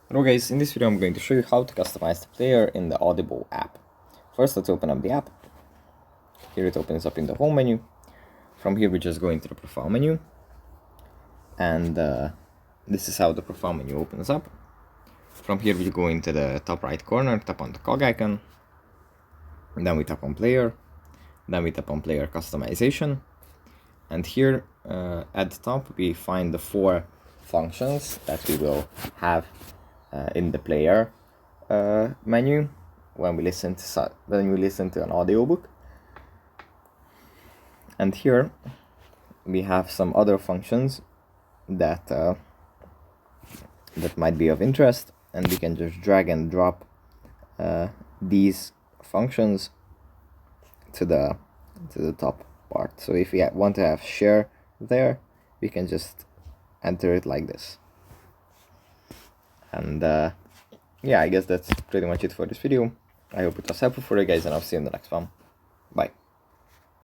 Hello guys, in this video I'm going to show you how to customize the player in the Audible app. First, let's open up the app. Here it opens up in the home menu. From here we just go into the profile menu, and this is how the profile menu opens up. From here we go into the top right corner, tap on the cog icon, and then we tap on player, then we tap on player customization, and here at the top we find the 4 functions that we will have in the player menu when we listen to an audiobook. And here we have some other functions that that might be of interest, and we can just drag and drop these functions to the top part. So if we want to have share there, we can just enter it like this. And yeah, I guess that's pretty much it for this video. I hope it was helpful for you guys, and I'll see you in the next one. Bye.